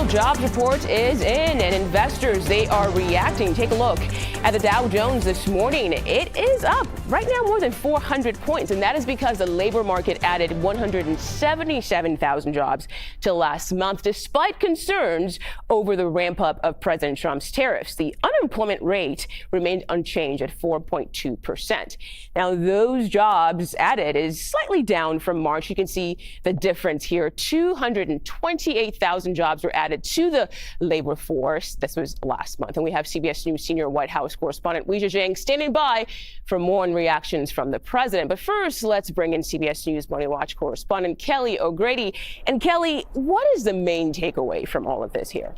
Jobs report is in and investors, they are reacting. Take a look at the Dow Jones this morning. It is up right now more than 400 points, and that is because the labor market added 177,000 jobs to last month, despite concerns over the ramp up of President Trump's tariffs. The unemployment rate remained unchanged at 4.2%. Now, those jobs added is slightly down from March. You can see the difference here. 228,000 jobs were added to the labor force. This was last month. And we have CBS News senior White House correspondent Weijia Jiang standing by for more on reactions from the president. But first, let's bring in CBS News Money Watch correspondent Kelly O'Grady. And Kelly, what is the main takeaway from all of this here?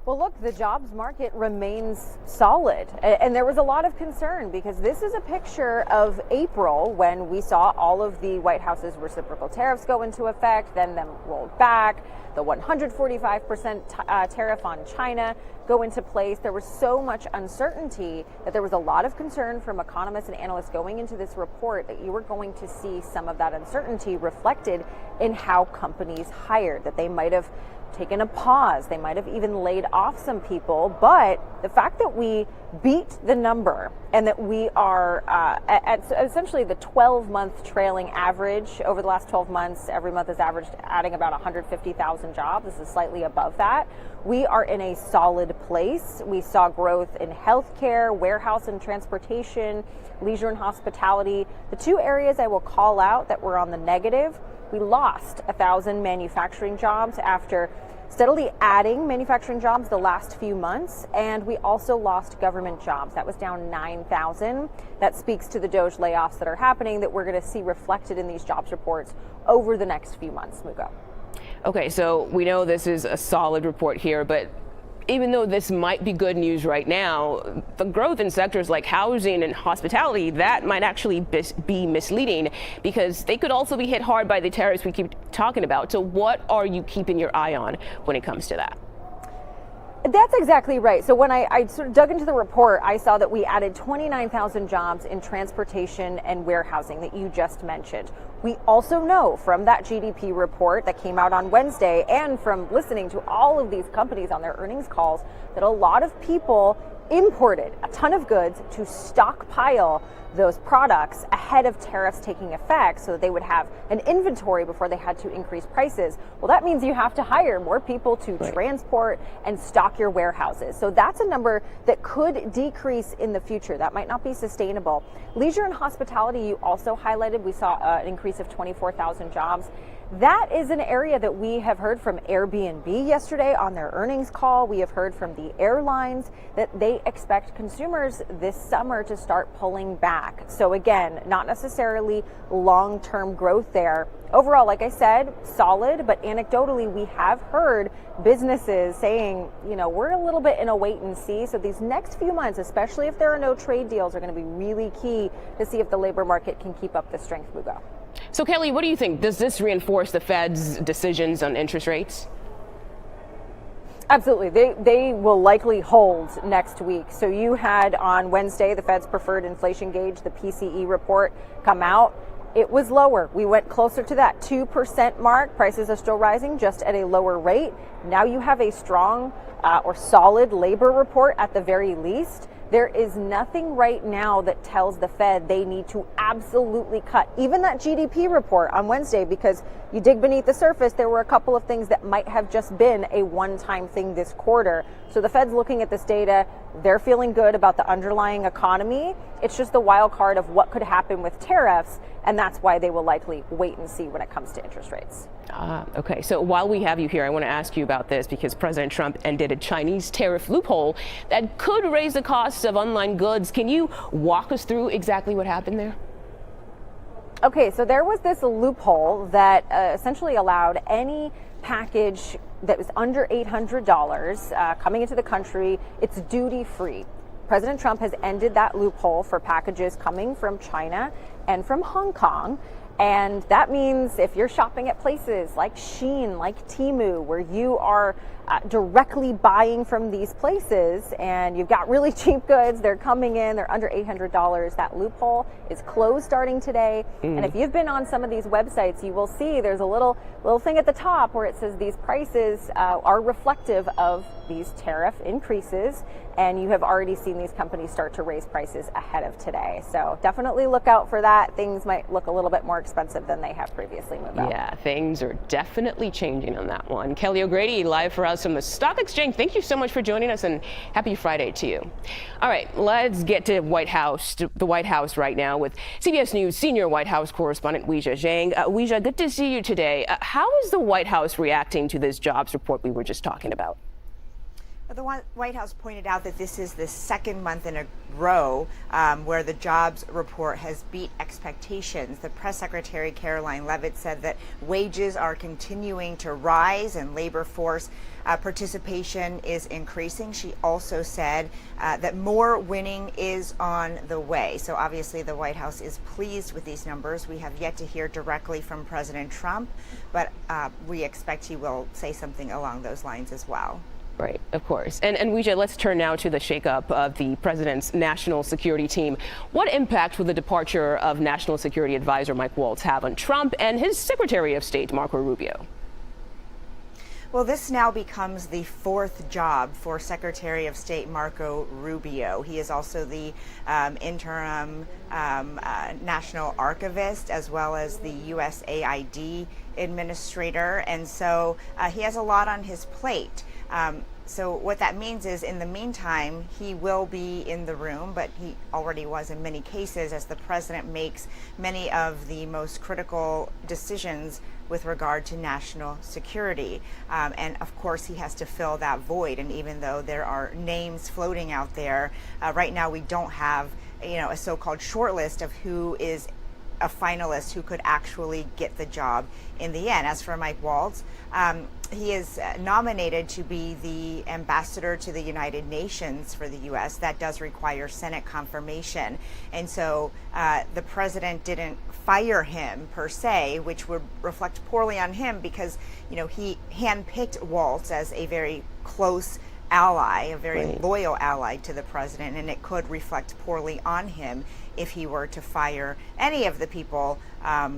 Well, look, the jobs market remains solid, and there was a lot of concern because this is a picture of April when we saw all of the White House's reciprocal tariffs go into effect, then them rolled back, the 145% tariff on China go into place. There was so much uncertainty that there was a lot of concern from economists and analysts going into this report that you were going to see some of that uncertainty reflected in how companies hired, that they might have taken a pause. They might have even laid off some people. But the fact that we beat the number and that we are at essentially the 12-month trailing average over the last 12 months, every month is averaged adding about 150,000 jobs. This is slightly above that. We are in a solid place. We saw growth in healthcare, warehouse and transportation, leisure and hospitality. The two areas I will call out that were on the negative: we lost 1,000 manufacturing jobs after steadily adding manufacturing jobs the last few months, and we also lost government jobs. That was down 9,000. That speaks to the Doge layoffs that are happening that we're going to see reflected in these jobs reports over the next few months. Mugo. Okay, so we know this is a solid report here, but even though this might be good news right now, the growth in sectors like housing and hospitality, that might actually be misleading because they could also be hit hard by the tariffs we keep talking about. So what are you keeping your eye on when it comes to that? That's exactly right. So when I sort of dug into the report, I saw that we added 29,000 jobs in transportation and warehousing that you just mentioned. We also know from that GDP report that came out on Wednesday and from listening to all of these companies on their earnings calls that a lot of people imported a ton of goods to stockpile those products ahead of tariffs taking effect so that they would have an inventory before they had to increase prices. Well, that means you have to hire more people to transport and stock your warehouses. So that's a number that could decrease in the future. That might not be sustainable. Leisure and hospitality, you also highlighted. We saw an increase of 24,000 jobs. That is an area that we have heard from Airbnb yesterday on their earnings call. We have heard from the airlines that they expect consumers this summer to start pulling back. So again, not necessarily long-term growth there. Overall, like I said, solid, but anecdotally, we have heard businesses saying, we're a little bit in a wait and see. So these next few months, especially if there are no trade deals, are going to be really key to see if the labor market can keep up the strength we go. So, Kelly, what do you think? Does this reinforce the Fed's decisions on interest rates? Absolutely. They will likely hold next week. So you had on Wednesday the Fed's preferred inflation gauge, the PCE report, come out. It was lower. We went closer to that 2% mark. Prices are still rising, just at a lower rate. Now you have a strong or solid labor report at the very least. There is nothing right now that tells the Fed they need to absolutely cut even that GDP report on Wednesday, because you dig beneath the surface, there were a couple of things that might have just been a one-time thing this quarter. So the Fed's looking at this data. They're feeling good about the underlying economy. It's just the wild card of what could happen with tariffs, and that's why they will likely wait and see when it comes to interest rates. Okay, so while we have you here, I want to ask you about this because President Trump ended a Chinese tariff loophole that could raise the costs of online goods. Can you walk us through exactly what happened there? Okay, so there was this loophole that essentially allowed any package that was under $800 coming into the country, it's duty free. President Trump has ended that loophole for packages coming from China and from Hong Kong. And that means if you're shopping at places like Shein, like Temu, where you are directly buying from these places and you've got really cheap goods, they're coming in, they're under $800, that loophole is closed starting today. And if you've been on some of these websites, you will see there's a little thing at the top where it says these prices are reflective of these tariff increases, and you have already seen these companies start to raise prices ahead of today. So definitely look out for that. Things might look a little bit more expensive than they have previously moved out. Yeah, things are definitely changing on that one. Kelly O'Grady, live for us from the Stock Exchange. Thank you so much for joining us, and happy Friday to you. All right, let's get to the White House right now with CBS News senior White House correspondent Weijia Jiang. Weijia, good to see you today. How is the White House reacting to this jobs report we were just talking about? The White House pointed out that this is the second month in a row where the jobs report has beat expectations. The press secretary, Caroline Leavitt, said that wages are continuing to rise and labor force participation is increasing. She also said that more winning is on the way. So obviously the White House is pleased with these numbers. We have yet to hear directly from President Trump, but we expect he will say something along those lines as well. Right, of course. And Weijia, let's turn now to the shakeup of the president's national security team. What impact will the departure of National Security Advisor Mike Waltz have on Trump and his Secretary of State, Marco Rubio? Well, this now becomes the fourth job for Secretary of State Marco Rubio. He is also the interim national archivist, as well as the USAID administrator. And so he has a lot on his plate. So what that means is, in the meantime, he will be in the room, but he already was in many cases, as the president makes many of the most critical decisions with regard to national security. And of course, he has to fill that void. And even though there are names floating out there, right now we don't have, a so-called shortlist of who is a finalist who could actually get the job in the end. As for Mike Waltz, he is nominated to be the ambassador to the United Nations for the U.S. That does require Senate confirmation. And so the president didn't fire him per se, which would reflect poorly on him because, he handpicked Waltz as a very close ally, a very loyal ally to the president, and it could reflect poorly on him if he were to fire any of the people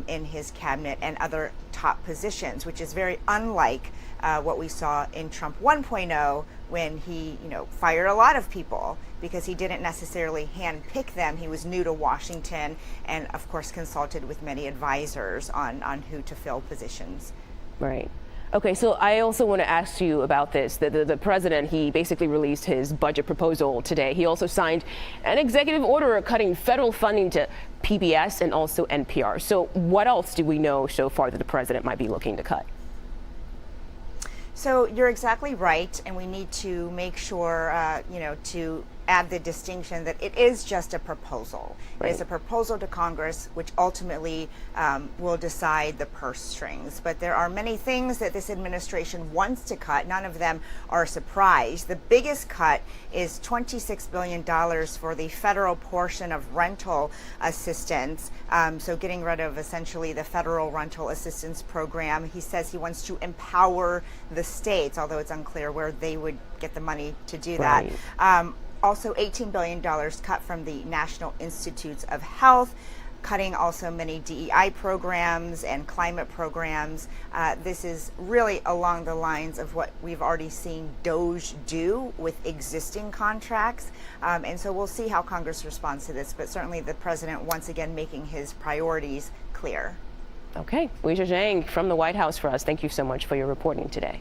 in his cabinet and other top positions, which is very unlike what we saw in Trump 1.0 when he, fired a lot of people because he didn't necessarily handpick them. He was new to Washington and, of course, consulted with many advisors on who to fill positions. Right. Okay, so I also want to ask you about this. The president, he basically released his budget proposal today. He also signed an executive order cutting federal funding to PBS and also NPR. So what else do we know so far that the president might be looking to cut? So you're exactly right, and we need to make sure, to add the distinction that it is just a proposal. Right. It is a proposal to Congress, which ultimately will decide the purse strings. But there are many things that this administration wants to cut. None of them are a surprise. The biggest cut is $26 billion for the federal portion of rental assistance. So getting rid of essentially the federal rental assistance program. He says he wants to empower the states, although it's unclear where they would get the money to do that. Also, $18 billion cut from the National Institutes of Health, cutting also many DEI programs and climate programs. This is really along the lines of what we've already seen DOJ do with existing contracts. And so we'll see how Congress responds to this, but certainly the president once again making his priorities clear. Okay, Weijia Jiang from the White House for us. Thank you so much for your reporting today.